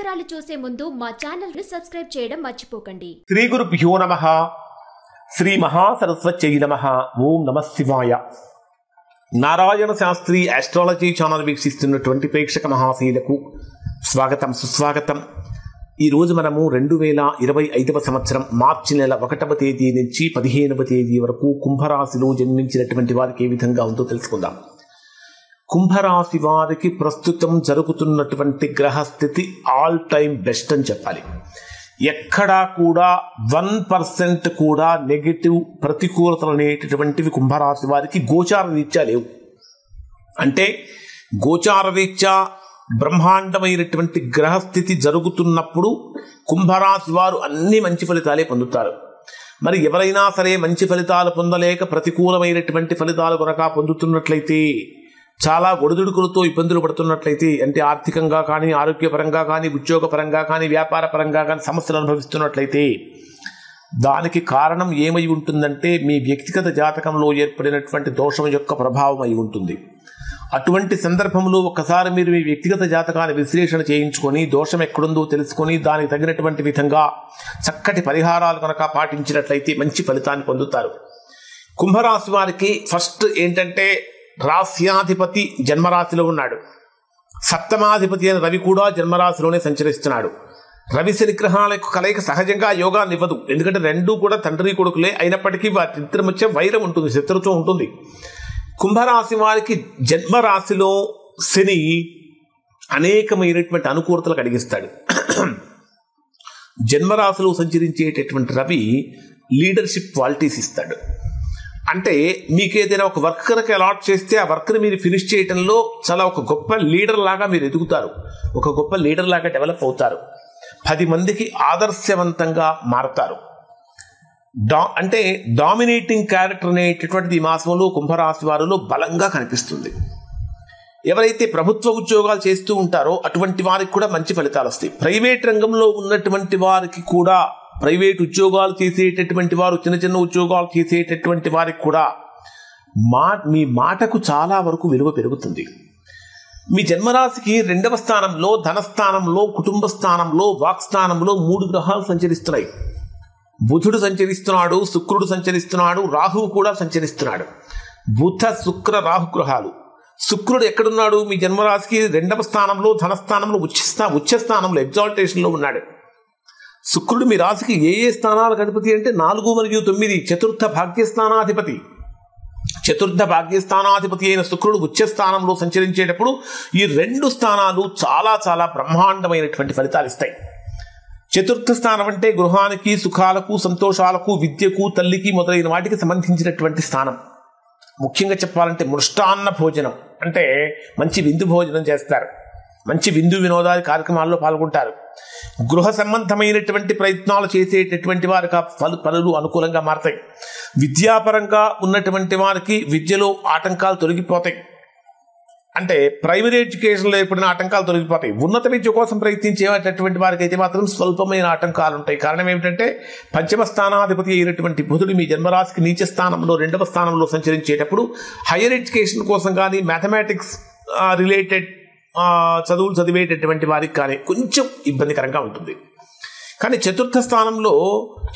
వివరాలు చూసే ముందు మా ఛానల్ ని సబ్స్క్రైబ్ చేయడం మర్చిపోకండి. శ్రీ గురుభ్యో నమః. శ్రీ మహాసరస్వత్యై నమః. ఓం నమః శివాయ. నారాయణ శాస్త్రి ఆస్ట్రాలజీ ఛానల్ వీక్షిస్తున్నటువంటి ప్రేక్షక మహాశీలకు స్వాగతం, సుస్వాగతం. ఈరోజు మనము 2025 సంవత్సరం మార్చి నెల 1వ తేదీ నుంచి 15వ తేదీ వరకు కుంభరాశిలో జన్మించినటువంటి వారికి ఏ విధంగా ఉందో తెలుసుకుందాం. కుంభరాశి వారికి ప్రస్తుతం జరుగుతున్నటువంటి గ్రహస్థితి ఆల్ టైమ్ బెస్ట్ అని చెప్పాలి. ఎక్కడా కూడా 1% కూడా నెగిటివ్ ప్రతికూలతలు అనేటటువంటివి కుంభరాశి వారికి గోచార రీత్యా లేవు. అంటే గోచార రీత్యా బ్రహ్మాండమైనటువంటి గ్రహస్థితి జరుగుతున్నప్పుడు కుంభరాశి వారు అన్ని మంచి ఫలితాలే పొందుతారు. మరి ఎవరైనా సరే మంచి ఫలితాలు పొందలేక ప్రతికూలమైనటువంటి ఫలితాలు కొనక పొందుతున్నట్లయితే, చాలా ఒడిదుడుకులతో ఇబ్బందులు పడుతున్నట్లయితే, అంటే ఆర్థికంగా కానీ, ఆరోగ్యపరంగా కానీ, ఉద్యోగపరంగా కానీ, వ్యాపార పరంగా కానీ సమస్యలు అనుభవిస్తున్నట్లయితే దానికి కారణం ఏమై ఉంటుందంటే మీ వ్యక్తిగత జాతకంలో ఏర్పడినటువంటి దోషం యొక్క ప్రభావం అయి ఉంటుంది. అటువంటి సందర్భంలో ఒకసారి మీరు మీ వ్యక్తిగత జాతకాన్ని విశ్లేషణ చేయించుకొని దోషం ఎక్కడుందో తెలుసుకొని దానికి తగినటువంటి విధంగా చక్కటి పరిహారాలు కనుక పాటించినట్లయితే మంచి ఫలితాన్ని పొందుతారు. కుంభరాశి వారికి ఫస్ట్ ఏంటంటే రాశ్యాధిపతి జన్మరాశిలో ఉన్నాడు. సప్తమాధిపతి అయిన రవి కూడా జన్మరాశిలోనే సంచరిస్తున్నాడు. రవి శని గ్రహాల యొక్క కలయిక సహజంగా యోగాన్ని ఇవ్వదు. ఎందుకంటే రెండూ కూడా తండ్రి కొడుకులే అయినప్పటికీ వారిద్దరి మధ్య వైరం ఉంటుంది, శత్రుత్వం ఉంటుంది. కుంభరాశి వారికి జన్మరాశిలో శని అనేకమైనటువంటి అనుకూలతలు కలిగిస్తాడు. జన్మరాశిలో సంచరించేటటువంటి రవి లీడర్షిప్ క్వాలిటీస్ ఇస్తాడు. అంటే మీకు ఏదైనా ఒక వర్క్ కనుక అలాట్ చేస్తే ఆ వర్క్ని మీరు ఫినిష్ చేయడంలో చాలా ఒక గొప్ప లీడర్ లాగా మీరు ఎదుగుతారు, ఒక గొప్ప లీడర్ లాగా డెవలప్ అవుతారు, 10 మందికి ఆదర్శవంతంగా మారతారు. అంటే డామినేటింగ్ క్యారెక్టర్ అనేటటువంటిది ఈ మాసంలో కుంభరాశి వారిలో బలంగా కనిపిస్తుంది. ఎవరైతే ప్రభుత్వ ఉద్యోగాలు చేస్తూ ఉంటారో అటువంటి వారికి కూడా మంచి ఫలితాలు వస్తాయి. ప్రైవేట్ రంగంలో ఉన్నటువంటి వారికి కూడా, ప్రైవేట్ ఉద్యోగాలు చేసేటటువంటి వారు, చిన్న చిన్న ఉద్యోగాలు చేసేటటువంటి వారికి కూడా మీ మాటకు చాలా వరకు విలువ పెరుగుతుంది. మీ జన్మరాశికి 2వ స్థానంలో, ధనస్థానంలో, కుటుంబ స్థానంలో, వాక్స్థానంలో 3 గ్రహాలు సంచరిస్తున్నాయి. బుధుడు సంచరిస్తున్నాడు, శుక్రుడు సంచరిస్తున్నాడు, రాహువు కూడా సంచరిస్తున్నాడు. బుధ శుక్ర రాహు గ్రహాలు. శుక్రుడు ఎక్కడున్నాడు? మీ జన్మరాశికి 2వ స్థానంలో, ధనస్థానంలో, ఉచ్చ స్థానంలో, ఎగ్జాల్టేషన్లో ఉన్నాడు. శుక్రుడు మీ రాశికి ఏ స్థానాలకు అధిపతి అంటే 4 మరియు 9, చతుర్థ భాగ్యస్థానాధిపతి. చతుర్థ భాగ్యస్థానాధిపతి అయిన శుక్రుడు ఉచ్చ స్థానంలో సంచరించేటప్పుడు ఈ 2 స్థానాలు చాలా చాలా బ్రహ్మాండమైనటువంటి ఫలితాలు ఇస్తాయి. చతుర్థ స్థానం అంటే గృహానికి, సుఖాలకు, సంతోషాలకు, విద్యకు, తల్లికి మొదలైన వాటికి సంబంధించినటువంటి స్థానం. ముఖ్యంగా చెప్పాలంటే మృష్టాన్న భోజనం, అంటే మంచి విందు భోజనం చేస్తారు, మంచి విందు వినోదాది కార్యక్రమాల్లో పాల్గొంటారు. గృహ సంబంధమైనటువంటి ప్రయత్నాలు చేసేటటువంటి వారికి పనులు అనుకూలంగా మారతాయి. విద్యాపరంగా ఉన్నటువంటి వారికి విద్యలో ఆటంకాలు తొలగిపోతాయి. అంటే ప్రైమరీ ఎడ్యుకేషన్లో ఏర్పడిన ఆటంకాలు తొలగిపోతాయి. ఉన్నత విద్య కోసం ప్రయత్నించేటటువంటి వారికి అయితే మాత్రం స్వల్పమైన ఆటంకాలు ఉంటాయి. కారణం ఏమిటంటే పంచమ స్థానాధిపతి అయినటువంటి బుధుడు మీ జన్మరాశికి నీచ స్థానంలో 2వ స్థానంలో సంచరించేటప్పుడు హైయర్ ఎడ్యుకేషన్ కోసం కానీ, మ్యాథమెటిక్స్ రిలేటెడ్ చదువులు చదివేటటువంటి వారికి కానీ కొంచెం ఇబ్బందికరంగా ఉంటుంది. కానీ చతుర్థ స్థానంలో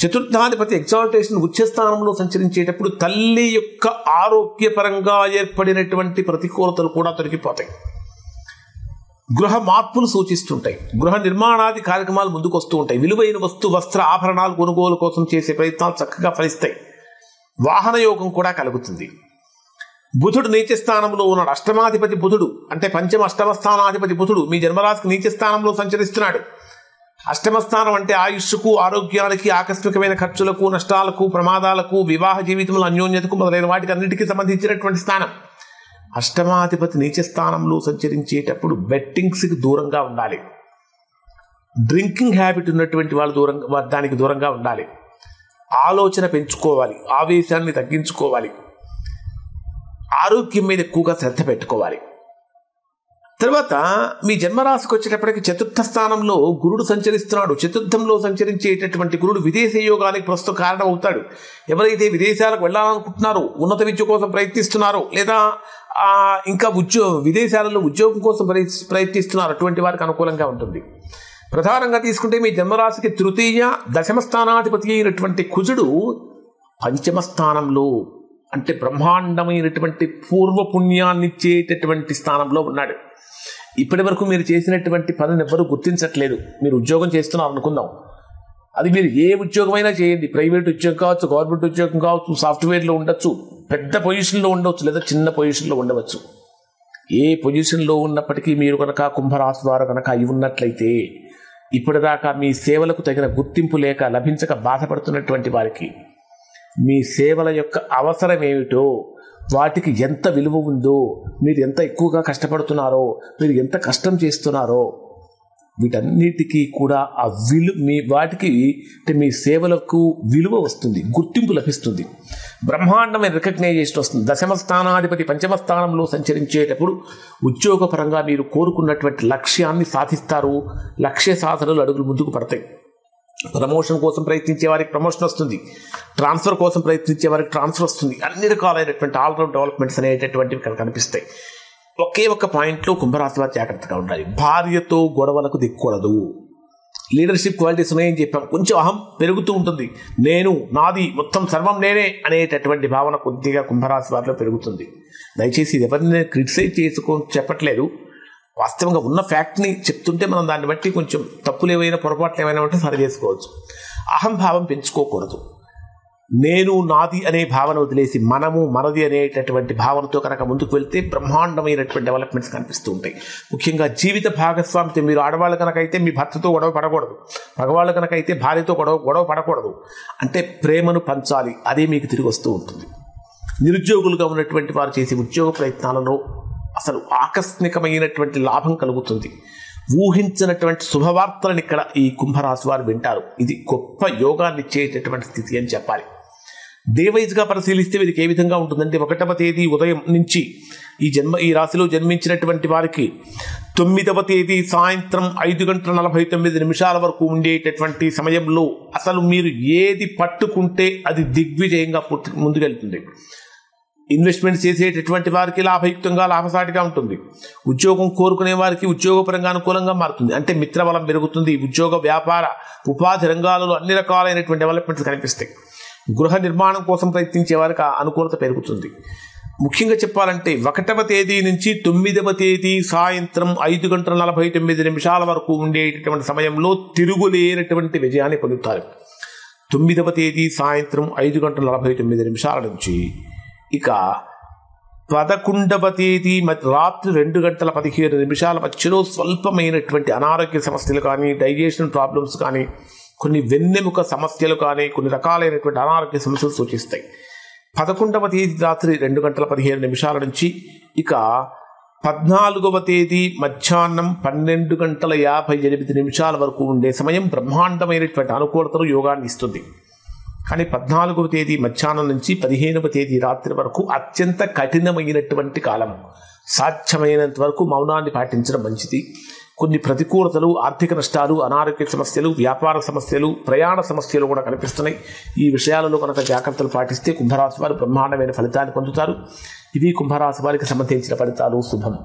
చతుర్థాధిపతి ఎగ్జాల్టేషన్ ఉచ్చ స్థానంలో సంచరించేటప్పుడు తల్లి యొక్క ఆరోగ్యపరంగా ఏర్పడినటువంటి ప్రతికూలతలు కూడా తొలగిపోతాయి. గృహ మార్పులు సూచిస్తుంటాయి. గృహ నిర్మాణాది కార్యక్రమాలు ముందుకు వస్తూ ఉంటాయి. విలువైన వస్త్ర ఆభరణాలు కొనుగోలు కోసం చేసే ప్రయత్నాలు చక్కగా ఫలిస్తాయి. వాహన యోగం కూడా కలుగుతుంది. బుధుడు నీచ స్థానంలో ఉన్నాడు. అష్టమాధిపతి బుధుడు, అంటే అష్టమ స్థానాధిపతి బుధుడు మీ జన్మరాశికి నీచ స్థానంలో సంచరిస్తున్నాడు. అష్టమ స్థానం అంటే ఆయుష్కు, ఆరోగ్యానికి, ఆకస్మికమైన ఖర్చులకు, నష్టాలకు, ప్రమాదాలకు, వివాహ జీవితంలో అన్యోన్యతకు మొదలైన వాటికి అన్నిటికీ సంబంధించినటువంటి స్థానం. అష్టమాధిపతి నీచ స్థానంలో సంచరించేటప్పుడు బెట్టింగ్స్కి దూరంగా ఉండాలి. డ్రింకింగ్ హ్యాబిట్ ఉన్నటువంటి వాళ్ళు దానికి దూరంగా ఉండాలి. ఆలోచన పెంచుకోవాలి, ఆవేశాన్ని తగ్గించుకోవాలి, ఆరోగ్యం మీద ఎక్కువగా శ్రద్ధ పెట్టుకోవాలి. తర్వాత మీ జన్మరాశికి వచ్చేటప్పటికి చతుర్థ స్థానంలో గురుడు సంచరిస్తున్నాడు. చతుర్థంలో సంచరించేటటువంటి గురుడు విదేశీ యోగానికి ప్రస్తుతం కారణం అవుతాడు. ఎవరైతే విదేశాలకు వెళ్ళాలనుకుంటున్నారో, ఉన్నత విద్య కోసం ప్రయత్నిస్తున్నారో, లేదా ఇంకా విదేశాలలో ఉద్యోగం కోసం ప్రయత్నిస్తున్నారు, అటువంటి వారికి అనుకూలంగా ఉంటుంది. ప్రధానంగా తీసుకుంటే మీ జన్మరాశికి తృతీయ దశమ స్థానాధిపతి అయినటువంటి కుజుడు పంచమ స్థానంలో, అంటే బ్రహ్మాండమైనటువంటి పూర్వపుణ్యాన్నిచ్చేటటువంటి స్థానంలో ఉన్నాడు. ఇప్పటి వరకు మీరు చేసినటువంటి పనిని ఎవ్వరూ గుర్తించట్లేదు. మీరు ఉద్యోగం చేస్తున్నారు అనుకుందాం, అది మీరు ఏ ఉద్యోగమైనా చేయండి, ప్రైవేట్ ఉద్యోగం కావచ్చు, గవర్నమెంట్ ఉద్యోగం కావచ్చు, సాఫ్ట్వేర్లో ఉండొచ్చు, పెద్ద పొజిషన్లో ఉండవచ్చు, లేదా చిన్న పొజిషన్లో ఉండవచ్చు. ఏ పొజిషన్లో ఉన్నప్పటికీ మీరు కనుక కుంభరాశి వారు కనుక అయి ఉన్నట్లయితే, ఇప్పటిదాకా మీ సేవలకు తగిన గుర్తింపు లేక లభించక బాధపడుతున్నటువంటి వారికి మీ సేవల యొక్క అవసరం ఏమిటో, వాటికి ఎంత విలువ ఉందో, మీరు ఎంత ఎక్కువగా కష్టపడుతున్నారో, మీరు ఎంత కష్టం చేస్తున్నారో, వీటన్నిటికీ కూడా ఆ వాటికి అంటే మీ సేవలకు విలువ వస్తుంది, గుర్తింపు లభిస్తుంది, బ్రహ్మాండమైన రికగ్నైజేషన్ వస్తుంది. దశమ స్థానాధిపతి పంచమ స్థానంలో సంచరించేటప్పుడు ఉద్యోగపరంగా మీరు కోరుకున్నటువంటి లక్ష్యాన్ని సాధిస్తారు. లక్ష్య సాధనలు అడుగులు ముందుకు పడతాయి. ప్రమోషన్ కోసం ప్రయత్నించే వారికి ప్రమోషన్ వస్తుంది, ట్రాన్స్ఫర్ కోసం ప్రయత్నించే వారికి ట్రాన్స్ఫర్ వస్తుంది. అన్ని రకాలైనటువంటి ఆల్రౌండ్ డెవలప్మెంట్స్ అనేటటువంటివి ఇక్కడ కనిపిస్తాయి. ఒకే ఒక్క పాయింట్లో కుంభరాశి వారు జాగ్రత్తగా ఉండాలి. భార్యతో గొడవలకు దిక్కూడదు. లీడర్షిప్ క్వాలిటీస్ ఉన్నాయని చెప్పాం. కొంచెం అహం పెరుగుతూ ఉంటుంది. నేను, నాది, మొత్తం సర్వం నేనే అనేటటువంటి భావన కొద్దిగా కుంభరాశి వారిలో పెరుగుతుంది. దయచేసి ఇది ఎవరిని క్రిటిసైజ్ చెప్పట్లేదు, వాస్తవంగా ఉన్న ఫ్యాక్ట్ని చెప్తుంటే మనం దాన్ని బట్టి కొంచెం తప్పులు ఏవైనా పొరపాట్లు ఏమైనా ఉంటే సరి చేసుకోవచ్చు. అహంభావం పెంచుకోకూడదు. నేను, నాది అనే భావన వదిలేసి మనము, మనది అనేటటువంటి భావనతో కనుక ముందుకు వెళ్తే బ్రహ్మాండమైనటువంటి డెవలప్మెంట్స్ కనిపిస్తూ ఉంటాయి. ముఖ్యంగా జీవిత భాగస్వామితో, మీరు ఆడవాళ్ళు కనుక అయితే మీ భర్తతో గొడవ పడకూడదు, మగవాళ్ళు కనుక అయితే భార్యతో గొడవ పడకూడదు. అంటే ప్రేమను పంచాలి, అదే మీకు తిరిగి వస్తూ ఉంటుంది. నిరుద్యోగులుగా ఉన్నటువంటి వారు చేసే ఉద్యోగ ప్రయత్నాలలో అసలు ఆకస్మికమైనటువంటి లాభం కలుగుతుంది. ఊహించినటువంటి శుభవార్తలను ఇక్కడ ఈ కుంభరాశి వారు వింటారు. ఇది గొప్ప యోగాన్ని ఇచ్చేటటువంటి స్థితి అని చెప్పాలి. డేవైజ్గా పరిశీలిస్తే వీరికి ఏ విధంగా ఉంటుందంటే, 1వ తేదీ ఉదయం నుంచి ఈ రాశిలో జన్మించినటువంటి వారికి 9వ తేదీ సాయంత్రం 5:49 వరకు ఉండేటటువంటి సమయంలో అసలు మీరు ఏది పట్టుకుంటే అది దిగ్విజయంగా ముందుకెళ్తుంది. ఇన్వెస్ట్మెంట్ చేసేటటువంటి వారికి లాభయుక్తంగా, లాభసాటిగా ఉంటుంది. ఉద్యోగం కోరుకునే వారికి ఉద్యోగపరంగా అనుకూలంగా మారుతుంది. అంటే మిత్రబలం పెరుగుతుంది. ఉద్యోగ, వ్యాపార, ఉపాధి రంగాలలో అన్ని రకాలైనటువంటి డెవలప్మెంట్స్ కనిపిస్తాయి. గృహ నిర్మాణం కోసం ప్రయత్నించే వారికి అనుకూలత పెరుగుతుంది. ముఖ్యంగా చెప్పాలంటే 1వ తేదీ నుంచి 9వ తేదీ సాయంత్రం 5:49 వరకు ఉండేటటువంటి సమయంలో తిరుగులేనటువంటి విజయాన్ని పొందుతారు. 9వ తేదీ సాయంత్రం 5:49 నుంచి ఇక 11వ తేదీ రాత్రి 2:15 మధ్యలో స్వల్పమైనటువంటి అనారోగ్య సమస్యలు కానీ, డైజెషన్ ప్రాబ్లమ్స్ కానీ, కొన్ని వెన్నెముక సమస్యలు కానీ, కొన్ని రకాలైనటువంటి అనారోగ్య సమస్యలు సూచిస్తాయి. 11వ తేదీ రాత్రి 2:15 నుంచి ఇక 14వ తేదీ మధ్యాహ్నం 12:58 వరకు ఉండే సమయం బ్రహ్మాండమైనటువంటి అనుకూలతను, యోగాన్ని ఇస్తుంది. కానీ 14వ తేదీ మధ్యాహ్నం నుంచి 15వ తేదీ రాత్రి వరకు అత్యంత కఠినమైనటువంటి కాలం. సాధ్యమైనంత వరకు మౌనాన్ని పాటించడం మంచిది. కొన్ని ప్రతికూలతలు, ఆర్థిక నష్టాలు, అనారోగ్య సమస్యలు, వ్యాపార సమస్యలు, ప్రయాణ సమస్యలు కూడా కనిపిస్తున్నాయి. ఈ విషయాలలో కనుక జాగ్రత్తలు పాటిస్తే కుంభరాశి వారు బ్రహ్మాండమైన ఫలితాన్ని పొందుతారు. ఇవి కుంభరాశి వారికి సంబంధించిన ఫలితాలు. శుభం.